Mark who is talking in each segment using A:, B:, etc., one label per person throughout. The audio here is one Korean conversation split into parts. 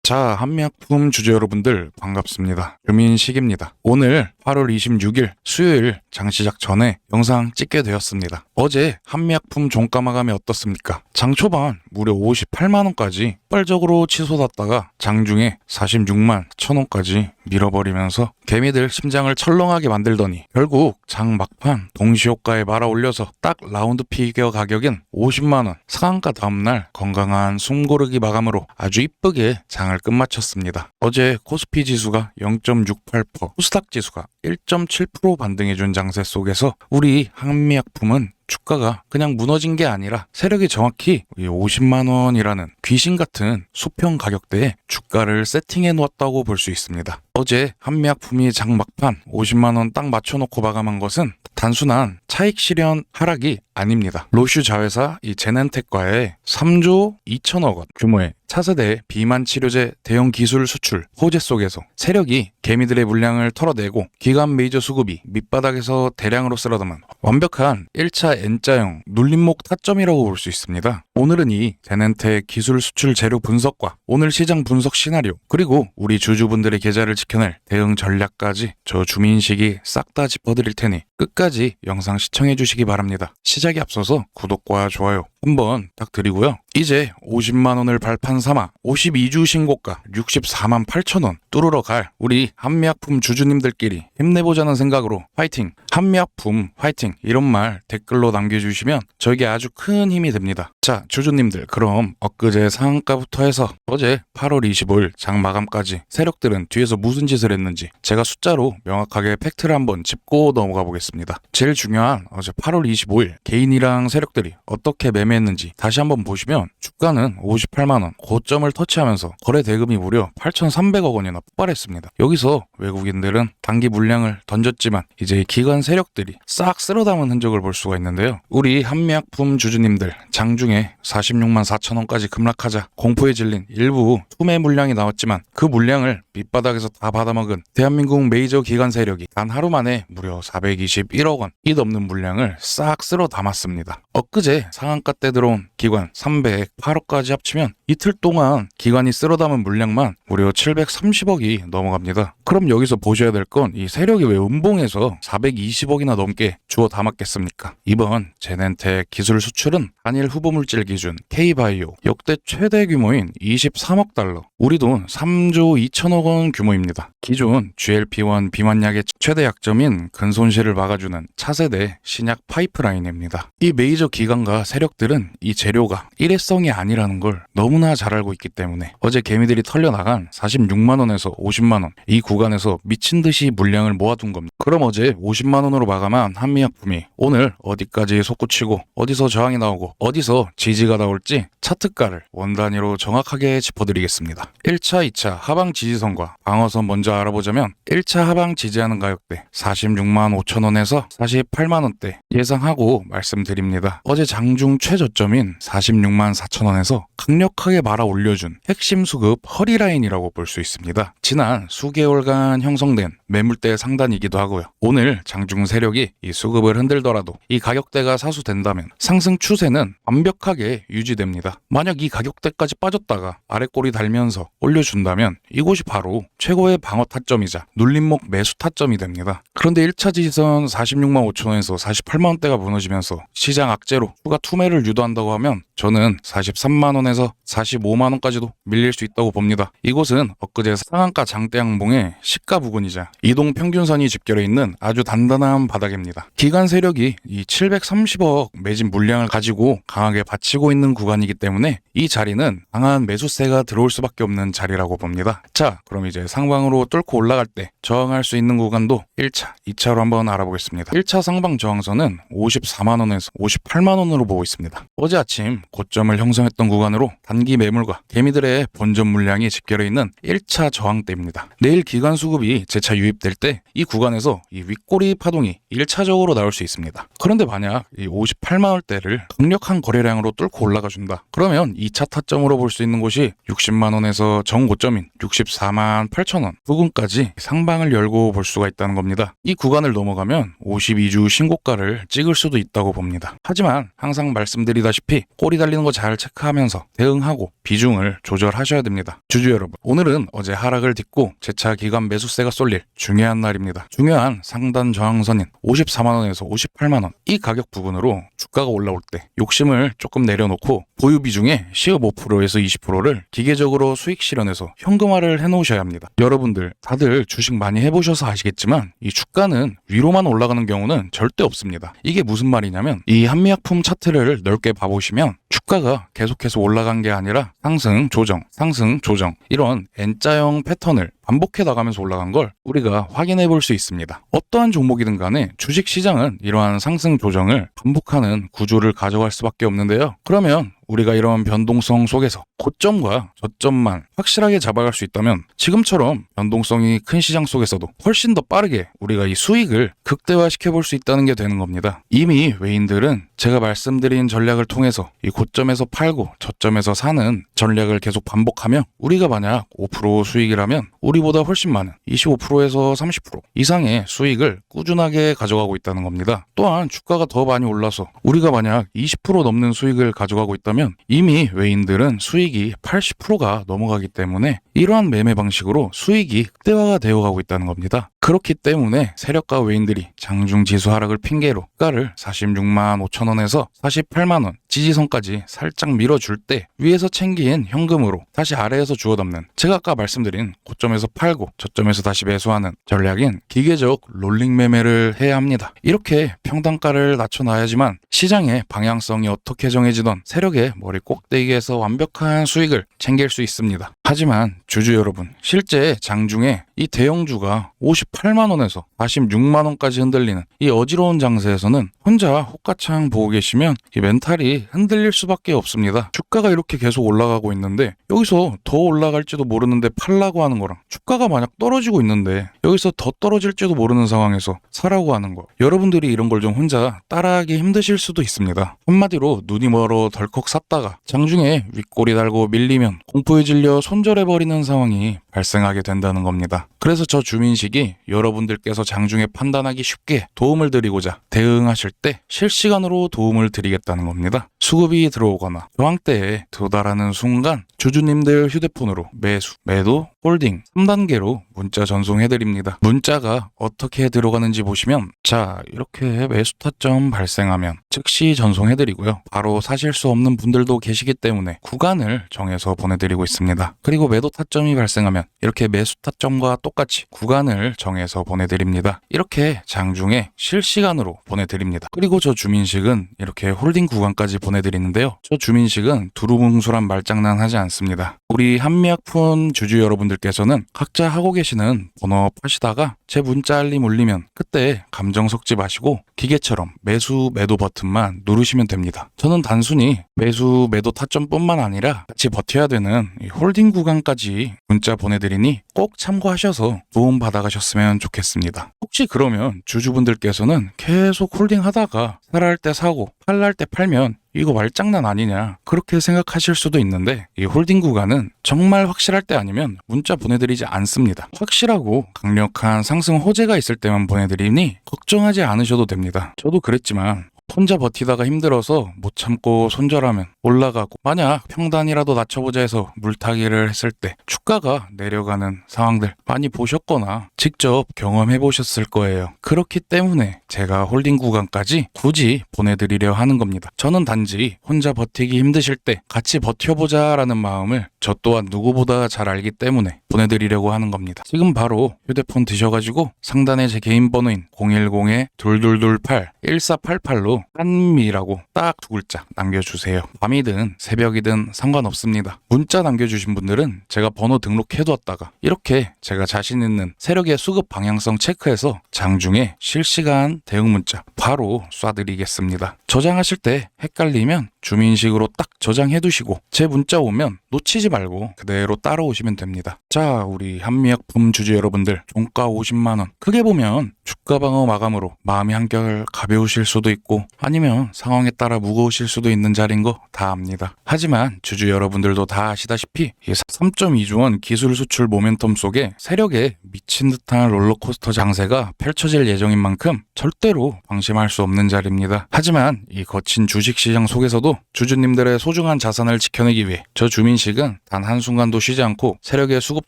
A: 자, 한미약품 주주 여러분들 반갑습니다. 규민식입니다. 오늘 8월 26일 수요일 장 시작 전에 영상 찍게 되었습니다. 어제 한미약품 종가 마감이 어떻습니까? 장 초반 무려 58만원까지 폭발적으로 치솟았다가 장중에 46만 1천원까지 밀어버리면서 개미들 심장을 철렁하게 만들더니 결국 장 막판 동시효과에 말아올려서 딱 라운드 피겨 가격인 50만원 상한가 다음날 건강한 숨고르기 마감으로 아주 이쁘게 장을 끝마쳤습니다. 어제 코스피 지수가 0.68%, 코스닥 지수가 1.7% 반등해준 장세 속에서 우리 한미약품은 주가가 그냥 무너진 게 아니라 세력이 정확히 50만원이라는 귀신 같은 수평 가격대에 주가를 세팅해 놓았다고 볼 수 있습니다. 어제 한미약품이 장 막판 50만원 딱 맞춰놓고 마감한 것은 단순한 차익 실현 하락이 아닙니다. 로슈 자회사 이 제넨텍과의 3조 2천억 원 규모의 차세대 비만 치료제 대형 기술 수출 호재 속에서 세력이 개미들의 물량을 털어내고 기관 메이저 수급이 밑바닥에서 대량으로 쓸어담은 완벽한 1차 N자형 눌림목 타점이라고 볼 수 있습니다. 오늘은 이 제넨텍 기술 수출 재료 분석과 오늘 시장 분석 시나리오 그리고 우리 주주분들의 계좌를 지켜낼 대응 전략까지 저 주민식이 싹 다 짚어드릴 테니 끝까지 영상 시청해 주시기 바랍니다. 시작에 앞서서 구독과 좋아요 한번 부탁드리고요. 이제 50만원을 발판 삼아 52주 신고가 64만 8천원 뚫으러 갈 우리 한미약품 주주님들끼리 힘내보자는 생각으로 화이팅! 한미약품 화이팅! 이런 말 댓글로 남겨주시면 저에게 아주 큰 힘이 됩니다. 자, 주주님들 그럼 엊그제 상한가부터 해서 어제 8월 25일 장 마감까지 세력들은 뒤에서 무슨 짓을 했는지 제가 숫자로 명확하게 팩트를 한번 짚고 넘어가 보겠습니다. 제일 중요한 어제 8월 25일 개인이랑 세력들이 어떻게 매매했는지 다시 한번 보시면 주가는 58만원 고점을 터치하면서 거래 대금이 무려 8,300억 원이나 폭발했습니다. 여기서 외국인들은 단기 물량을 던졌지만 이제 기관 세력들이 싹 쓸어담은 흔적을 볼 수가 있는데요. 우리 한미약품 주주님들 장중에 46만 4천원까지 급락하자 공포에 질린 일부 투매 물량이 나왔지만 그 물량을 밑바닥에서 다 받아먹은 대한민국 메이저 기관 세력이 단 하루 만에 무려 421억 원이 넘는 물량을 싹 쓸어 담았습니다. 엊그제 상한가 때 들어온 기관 308억까지 합치면 이틀 동안 기관이 쓸어 담은 물량만 무려 730억이 넘어갑니다. 그럼 여기서 보셔야 될 건 이 세력이 왜 음봉에서 420억이나 넘게 주워 담았겠습니까? 이번 제넨텍 기술 수출은 단일 후보물질 기준 K바이오 역대 최대 규모인 23억 달러, 우리 돈 3조 2천억 원 규모입니다. 기존 GLP-1 비만약의 최대 약점인 근손실을 막아주는 차세대 신약 파이프라인입니다. 이 메이저 기관과 세력들은 이 재료가 일회성이 아니라는 걸 너무나 잘 알고 있기 때문에 어제 개미들이 털려나간 46만원에서 50만원 이 구간에서 미친듯이 물량을 모아둔 겁니다. 그럼 어제 50만원으로 마감한 한미약품이 오늘 어디까지 솟구치고 어디서 저항이 나오고 어디서 지지가 나올지 차트가를 원 단위로 정확하게 짚어드리겠습니다. 1차, 2차 하방 지지선과 방어선 먼저 알아보자면 1차 하방 지지하는 가격대 46만 5천원에서 48만원대 예상하고 말씀드립니다. 어제 장중 최저점인 46만 4천원에서 강력하게 말아 올려준 핵심 수급 허리라인이라고 볼 수 있습니다. 지난 수개월간 형성된 매물대 상단이기도 하고요. 오늘 장중 세력이 이 수급을 흔들더라도 이 가격대가 사수된다면 상승 추세는 완벽하게 유지됩니다. 만약 이 가격대까지 빠졌다가 아래꼬리 달면서 올려준다면 이곳이 바로 최고의 방어 타점이자 눌림목 매수 타점이 됩니다. 그런데 1차 지지선 46만 5천원에서 48만원대가 무너지면서 시장 악재로 추가 투매를 유도한다고 하면 저는 43만원에서 45만원까지도 밀릴 수 있다고 봅니다. 이곳은 엊그제 상한가 장대 양봉의 시가 부근이자 이동 평균선이 집결해 있는 아주 단단한 바닥입니다. 기관 세력이 이 730억 매진 물량을 가지고 강하게 받치고 있는 구간이기 때문에 이 자리는 강한 매수세가 들어올 수밖에 없는 자리라고 봅니다. 자, 그럼 이제 상방으로 뚫고 올라갈 때 저항할 수 있는 구간도 1차, 2차로 한번 알아보겠습니다. 1차 상방 저항선은 54만원에서 58만원으로 보고 있습니다. 어제 아침 고점을 형성했던 구간으로 단기 매물과 개미들의 본전 물량이 집결해 있는 1차 저항대입니다. 내일 기관 수급이 재차 유입될 때 이 구간에서 이 윗꼬리 파동이 1차적으로 나올 수 있습니다. 그런데 만약 이 58만원대를 강력한 거래량으로 뚫고 올라가 준다. 그러면 2차 타점으로 볼 수 있는 곳이 60만원에서 정고점인 64만 8천원 부근까지 상방을 열고 볼 수가 있다는 겁니다. 이 구간을 넘어가면 52주 신고가를 찍을 수도 있다고 봅니다. 하지만 항상 말씀드리다시피 없는지 꼬리 달리는 거 잘 체크하면서 대응하고 비중을 조절하셔야 됩니다. 주주 여러분, 오늘은 어제 하락을 딛고 재차 기관 매수세가 쏠릴 중요한 날입니다. 중요한 상단 저항선인 54만원에서 58만원 이 가격 부분으로 주가가 올라올 때 욕심을 조금 내려놓고 보유 비중의 15%에서 20%를 기계적으로 수익 실현해서 현금화를 해놓으셔야 합니다. 여러분들 다들 주식 많이 해보셔서 아시겠지만 이 주가는 위로만 올라가는 경우는 절대 없습니다. 이게 무슨 말이냐면 이 한미약품 차트를 넓게 봐보시면 주가가 계속해서 올라간 게 아니라 상승, 조정, 상승, 조정 이런 N자형 패턴을 반복해 나가면서 올라간 걸 우리가 확인해 볼 수 있습니다. 어떠한 종목이든 간에 주식시장은 이러한 상승 조정을 반복하는 구조를 가져갈 수밖에 없는데요. 그러면 우리가 이런 변동성 속에서 고점과 저점만 확실하게 잡아갈 수 있다면 지금처럼 변동성이 큰 시장 속에서도 훨씬 더 빠르게 우리가 이 수익을 극대화시켜 볼 수 있다는 게 되는 겁니다. 이미 외인들은 제가 말씀드린 전략을 통해서 이 고점에서 팔고 저점에서 사는 전략을 계속 반복하며 우리가 만약 5% 수익이라면 우리보다 훨씬 많은 25%에서 30% 이상의 수익을 꾸준하게 가져가고 있다는 겁니다. 또한 주가가 더 많이 올라서 우리가 만약 20% 넘는 수익을 가져가고 있다면 이미 외인들은 수익이 80%가 넘어가기 때문에 이러한 매매 방식으로 수익이 극대화가 되어가고 있다는 겁니다. 그렇기 때문에 세력가 외인들이 장중 지수 하락을 핑계로 주가를 46만 5천 원에서 48만 원 지지선까지 살짝 밀어줄 때 위에서 챙긴 현금으로 다시 아래에서 주워 담는 제가 아까 말씀드린 고점에서 팔고 저점에서 다시 매수하는 전략인 기계적 롤링 매매를 해야 합니다. 이렇게 평단가를 낮춰놔야지만 시장의 방향성이 어떻게 정해지던 세력의 머리 꼭대기에서 완벽한 수익을 챙길 수 있습니다. 하지만 주주 여러분, 실제 장중에 이 대형주가 58만 원에서 46만 원까지 흔들리는 이 어지러운 장세에서는 혼자 호가창 보고 계시면 이 멘탈이 흔들릴 수밖에 없습니다. 주가가 이렇게 계속 올라가고 있는데 여기서 더 올라갈지도 모르는데 팔라고 하는 거랑 주가가 만약 떨어지고 있는데 여기서 더 떨어질지도 모르는 상황에서 사라고 하는 거, 여러분들이 이런 걸 좀 혼자 따라하기 힘드실 수도 있습니다. 한마디로 눈이 멀어 덜컥 샀다가 장중에 윗꼬리 달고 밀리면 공포에 질려 손절해버리는 상황이 발생하게 된다는 겁니다. 그래서 저 주민식이 여러분들께서 장중에 판단하기 쉽게 도움을 드리고자 대응하실 때 실시간으로 도움을 드리겠다는 겁니다. 수급이 들어오거나 저항대에 도달하는 순간 주주님들 휴대폰으로 매수, 매도, 홀딩 3단계로 문자 전송해드립니다. 문자가 어떻게 들어가는지 보시면 자, 이렇게 매수 타점 발생하면 즉시 전송해드리고요. 바로 사실 수 없는 분들도 계시기 때문에 구간을 정해서 보내드리고 있습니다. 그리고 매도 타점이 발생하면 이렇게 매수 타점과 똑같이 구간을 정해서 보내드립니다. 이렇게 장중에 실시간으로 보내드립니다. 그리고 저 주민식은 이렇게 홀딩 구간까지 보내드리는데요. 저 주민식은 두루뭉술한 말장난 하지 않습니다. 우리 한미약품 주주 여러분들께서는 각자 하고 계시는 본업 하시다가 제 문자 알림 울리면 그때 감정 섞지 마시고 기계처럼 매수 매도 버튼만 누르시면 됩니다. 저는 단순히 매수 매도 타점뿐만 아니라 같이 버텨야 되는 이 홀딩 구간까지 문자 보내드리니 꼭 참고하셔서 도움 받아가셨으면 좋겠습니다. 혹시 그러면 주주분들께서는 계속 홀딩 하다가 사랄 때 사고 팔랄 때 팔면 이거 말장난 아니냐 그렇게 생각하실 수도 있는데 이 홀딩 구간은 정말 확실할 때 아니면 문자 보내드리지 않습니다. 확실하고 강력한 상승 호재가 있을 때만 보내드리니 걱정하지 않으셔도 됩니다. 저도 그랬지만 혼자 버티다가 힘들어서 못 참고 손절하면 올라가고 만약 평단이라도 낮춰보자 해서 물타기를 했을 때 주가가 내려가는 상황들 많이 보셨거나 직접 경험해 보셨을 거예요. 그렇기 때문에 제가 홀딩 구간까지 굳이 보내드리려 하는 겁니다. 저는 단지 혼자 버티기 힘드실 때 같이 버텨보자 라는 마음을 저 또한 누구보다 잘 알기 때문에 보내드리려고 하는 겁니다. 지금 바로 휴대폰 드셔가지고 상단에 제 개인 번호인 010-2228-1488로 한미라고 딱 두 글자 남겨주세요. 밤이든 새벽이든 상관없습니다. 문자 남겨주신 분들은 제가 번호 등록해두었다가 이렇게 제가 자신 있는 세력의 수급 방향성 체크해서 장중에 실시간 대응 문자 바로 쏴드리겠습니다. 저장하실 때 헷갈리면 주민식으로 딱 저장해두시고 제 문자 오면 놓치지 말고 그대로 따라오시면 됩니다. 자, 우리 한미약품 주주 여러분들, 종가 50만원 크게 보면 주가 방어 마감으로 마음이 한결 가벼우실 수도 있고 거고 아니면 상황에 따라 무거우실 수도 있는 자리인 거 다 압니다. 하지만 주주 여러분들도 다 아시다시피 이 3.2조 원 기술 수출 모멘텀 속에 세력에 미친 듯한 롤러코스터 장세가 펼쳐질 예정인 만큼 절대로 방심할 수 없는 자리입니다. 하지만 이 거친 주식시장 속에서도 주주님들의 소중한 자산을 지켜내기 위해 저 주민식은 단 한순간도 쉬지 않고 세력의 수급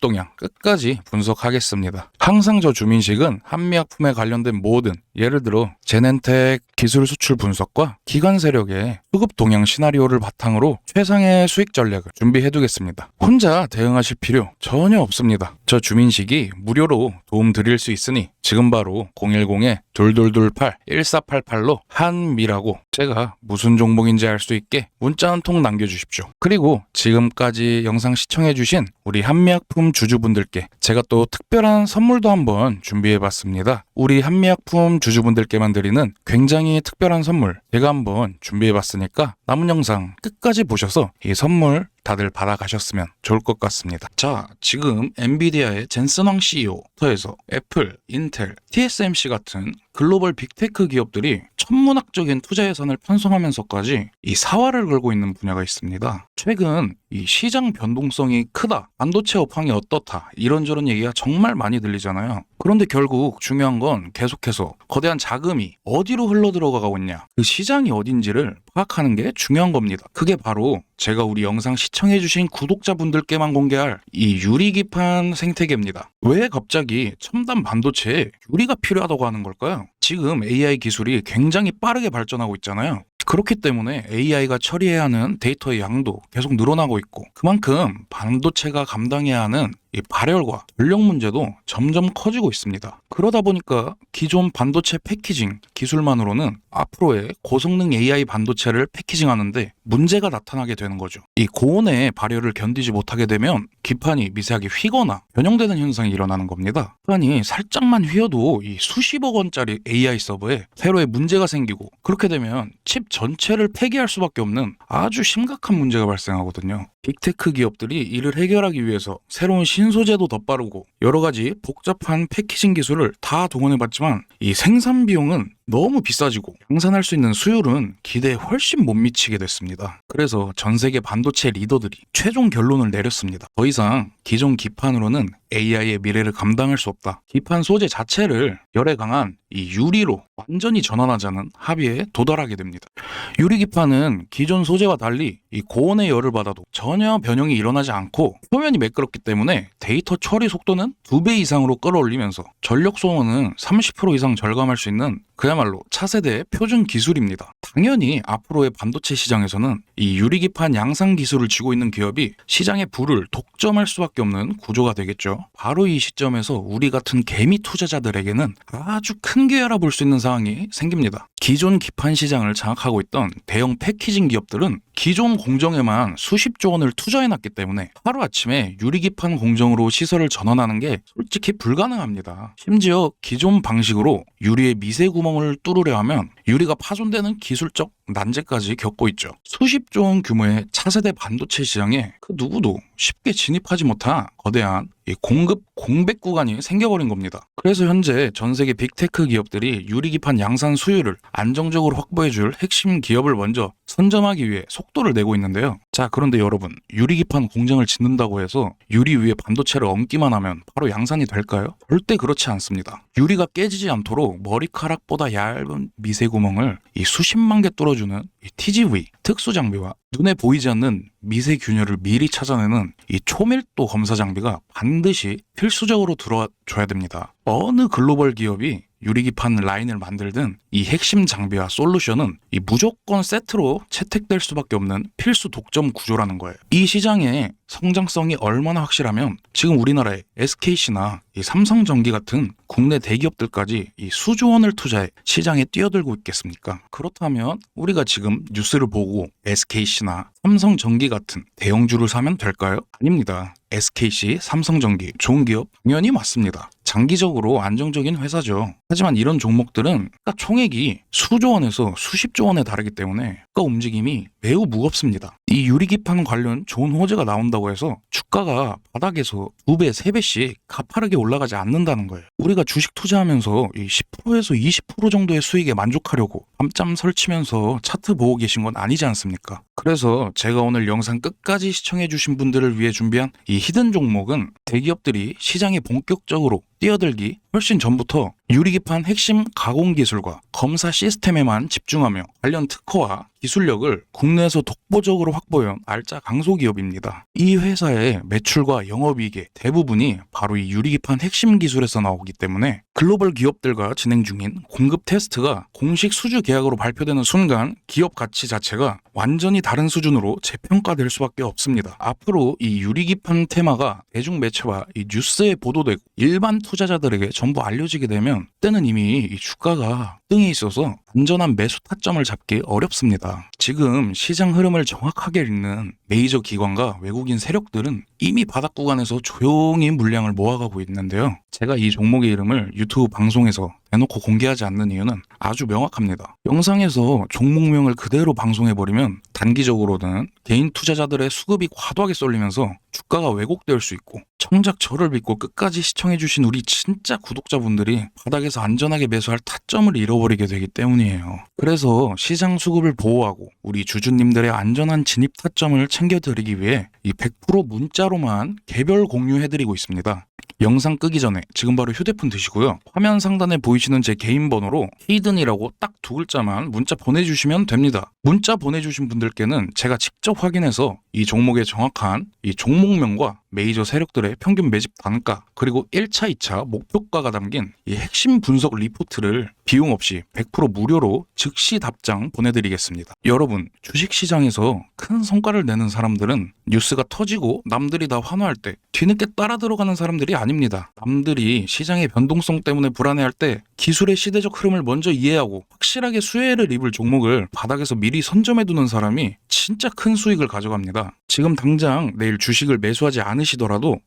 A: 동향 끝까지 분석하겠습니다. 항상 저 주민식은 한미약품에 관련된 모든 예를 들어 제넨텍 기술 수출 분석과 기관 세력의 수급 동향 시나리오를 바탕으로 최상의 수익 전략을 준비해두겠습니다. 혼자 대응하실 필요 전혀 없습니다. 저 주민식이 무료로 도움 드릴 수 있으니 지금 바로 010-2228-1488로 한미라고 제가 무슨 종목인지 알 수 있게 문자 한 통 남겨주십시오. 그리고 지금까지 영상 시청해주신 우리 한미약품 주주분들께 제가 또 특별한 선물도 한번 준비해봤습니다. 우리 한미약품 주주분들께만 드리는 굉장히 특별한 선물 제가 한번 준비해봤으니까 남은 영상 끝까지 보셔서 이 선물 다들 받아가셨으면 좋을 것 같습니다. 자, 지금 엔비디아의 젠슨 황 CEO부터 해서 애플, 인텔, TSMC 같은 글로벌 빅테크 기업들이 천문학적인 투자 예산을 편성하면서까지 이 사활을 걸고 있는 분야가 있습니다. 최근 이 시장 변동성이 크다, 반도체 업황이 어떻다 이런저런 얘기가 정말 많이 들리잖아요. 그런데 결국 중요한 건 계속해서 거대한 자금이 어디로 흘러 들어가고 있냐, 그 시장이 어딘지를 파악하는 게 중요한 겁니다. 그게 바로 제가 우리 영상 시청해주신 구독자분들께만 공개할 이 유리기판 생태계입니다. 왜 갑자기 첨단 반도체에 유리가 필요하다고 하는 걸까요? 지금 AI 기술이 굉장히 빠르게 발전하고 있잖아요. 그렇기 때문에 AI가 처리해야 하는 데이터의 양도 계속 늘어나고 있고 그만큼 반도체가 감당해야 하는 이 발열과 전력 문제도 점점 커지고 있습니다. 그러다 보니까 기존 반도체 패키징 기술만으로는 앞으로의 고성능 AI 반도체를 패키징하는데 문제가 나타나게 되는 거죠. 이 고온의 발열을 견디지 못하게 되면 기판이 미세하게 휘거나 변형되는 현상이 일어나는 겁니다. 기판이 살짝만 휘어도 이 수십억 원짜리 AI 서버에 회로에 문제가 생기고 그렇게 되면 칩 전체를 폐기할 수밖에 없는 아주 심각한 문제가 발생하거든요. 빅테크 기업들이 이를 해결하기 위해서 새로운 신소재도 더 빠르고 여러 가지 복잡한 패키징 기술을 다 동원해봤지만 이 생산 비용은 너무 비싸지고 양산할 수 있는 수율은 기대에 훨씬 못 미치게 됐습니다. 그래서 전 세계 반도체 리더들이 최종 결론을 내렸습니다. 더 이상 기존 기판으로는 AI의 미래를 감당할 수 없다. 기판 소재 자체를 열에 강한 이 유리로 완전히 전환하자는 합의에 도달하게 됩니다. 유리 기판은 기존 소재와 달리 이 고온의 열을 받아도 전혀 변형이 일어나지 않고 표면이 매끄럽기 때문에 데이터 처리 속도는 2배 이상으로 끌어올리면서 전력 소모는 30% 이상 절감할 수 있는 그야말로 차세대의 표준 기술입니다. 당연히 앞으로의 반도체 시장에서는 이 유리기판 양산 기술을 쥐고 있는 기업이 시장의 부를 독점할 수밖에 없는 구조가 되겠죠. 바로 이 시점에서 우리 같은 개미 투자자들에게는 아주 큰 기회라 볼 수 있는 상황이 생깁니다. 기존 기판 시장을 장악하고 있던 대형 패키징 기업들은 기존 공정에만 수십조 원을 투자해놨기 때문에 하루아침에 유리기판 공정으로 시설을 전환하는 게 솔직히 불가능합니다. 심지어 기존 방식으로 유리의 미세 구멍을 뚫으려 하면 유리가 파손되는 기술적 난제까지 겪고 있죠. 수십조 원 규모의 차세대 반도체 시장에 그 누구도 쉽게 진입하지 못한 거대한 공급 공백 구간이 생겨버린 겁니다. 그래서 현재 전 세계 빅테크 기업들이 유리기판 양산 수율을 안정적으로 확보해줄 핵심 기업을 먼저 선점하기 위해 속도를 내고 있는데요. 자, 그런데 여러분, 유리기판 공장을 짓는다고 해서 유리 위에 반도체를 얹기만 하면 바로 양산이 될까요? 절대 그렇지 않습니다. 유리가 깨지지 않도록 머리카락보다 얇은 미세 구멍을 이 수십만 개 뚫어주는 이 TGV 특수 장비와 눈에 보이지 않는 미세 균열을 미리 찾아내는 이 초밀도 검사 장비가 반드시 필수적으로 들어줘야 됩니다. 어느 글로벌 기업이 유리기판 라인을 만들든 이 핵심 장비와 솔루션은 이 무조건 세트로 채택될 수밖에 없는 필수 독점 구조라는 거예요. 이 시장의 성장성이 얼마나 확실하면 지금 우리나라의 SKC나 이 삼성전기 같은 국내 대기업들까지 이 수조 원을 투자해 시장에 뛰어들고 있겠습니까? 그렇다면 우리가 지금 뉴스를 보고 SKC나 삼성전기 같은 대형주를 사면 될까요? 아닙니다. SKC, 삼성전기, 좋은 기업 당연히 맞습니다. 장기적으로 안정적인 회사죠. 하지만 이런 종목들은 총액이 수조 원에서 수십조 원에 달하기 때문에 움직임이 매우 무겁습니다. 이 유리기판 관련 좋은 호재가 나온다고 해서 주가가 바닥에서 2배, 3배씩 가파르게 올라가지 않는다는 거예요. 우리가 주식 투자하면서 이 10%에서 20% 정도의 수익에 만족하려고 밤잠 설치면서 차트 보고 계신 건 아니지 않습니까? 그래서 제가 오늘 영상 끝까지 시청해주신 분들을 위해 준비한 이 히든 종목은 대기업들이 시장에 본격적으로 뛰어들기 훨씬 전부터 유리기판 핵심 가공 기술과 검사 시스템에만 집중하며 관련 특허와 기술력을 국내에서 독보적으로 확보해온 알짜 강소기업입니다. 이 회사의 매출과 영업이익의 대부분이 바로 이 유리기판 핵심 기술에서 나오기 때문에 글로벌 기업들과 진행 중인 공급 테스트가 공식 수주 계약으로 발표되는 순간 기업 가치 자체가 완전히 다른 수준으로 재평가될 수밖에 없습니다. 앞으로 이 유리기판 테마가 대중 매체와 이 뉴스에 보도되고 일반 투자자들에게 전부 알려지게 되면 그때는 이미 이 주가가 등에 있어서 안전한 매수 타점을 잡기 어렵습니다. 지금 시장 흐름을 정확하게 읽는 메이저 기관과 외국인 세력들은 이미 바닥 구간에서 조용히 물량을 모아가고 있는데요. 제가 이 종목의 이름을 유튜브 방송에서 대놓고 공개하지 않는 이유는 아주 명확합니다. 영상에서 종목명을 그대로 방송해버리면 단기적으로는 개인 투자자들의 수급이 과도하게 쏠리면서 주가가 왜곡될 수 있고 정작 저를 믿고 끝까지 시청해주신 우리 진짜 구독자분들이 바닥에서 안전하게 매수할 타점을 잃어버리게 되기 때문이에요. 그래서 시장 수급을 보호하고 우리 주주님들의 안전한 진입 타점을 챙겨드리기 위해 이 100% 문자로만 개별 공유해드리고 있습니다. 영상 끄기 전에 지금 바로 휴대폰 드시고요. 화면 상단에 보이시는 제 개인 번호로 히든이라고 딱 2글자만 문자 보내주시면 됩니다. 문자 보내주신 분들께는 제가 직접 확인해서 이 종목의 정확한 이 종목명과 메이저 세력들의 평균 매집 단가 그리고 1차, 2차 목표가가 담긴 이 핵심 분석 리포트를 비용 없이 100% 무료로 즉시 답장 보내드리겠습니다. 여러분, 주식시장에서 큰 성과를 내는 사람들은 뉴스가 터지고 남들이 다 환호할 때 뒤늦게 따라 들어가는 사람들이 아닙니다. 남들이 시장의 변동성 때문에 불안해할 때 기술의 시대적 흐름을 먼저 이해하고 확실하게 수혜를 입을 종목을 바닥에서 미리 선점해두는 사람이 진짜 큰 수익을 가져갑니다. 지금 당장 내일 주식을 매수하지 않으시더라도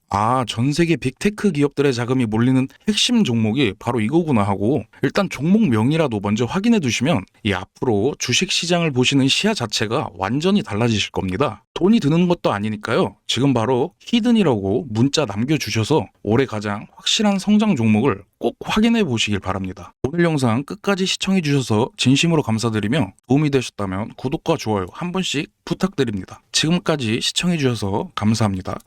A: 전 세계 빅테크 기업들의 자금이 몰리는 핵심 종목이 바로 이거구나 하고 일단 종목명이라도 먼저 확인해 두시면 이 앞으로 주식시장을 보시는 시야 자체가 완전히 달라지실 겁니다. 돈이 드는 것도 아니니까요. 지금 바로 히든이라고 문자 남겨주셔서 올해 가장 확실한 성장 종목을 꼭 확인해 보시길 바랍니다. 오늘 영상 끝까지 시청해 주셔서 진심으로 감사드리며 도움이 되셨다면 구독과 좋아요 한 번씩 부탁드립니다. 지금까지 시청해 주셔서 감사합니다.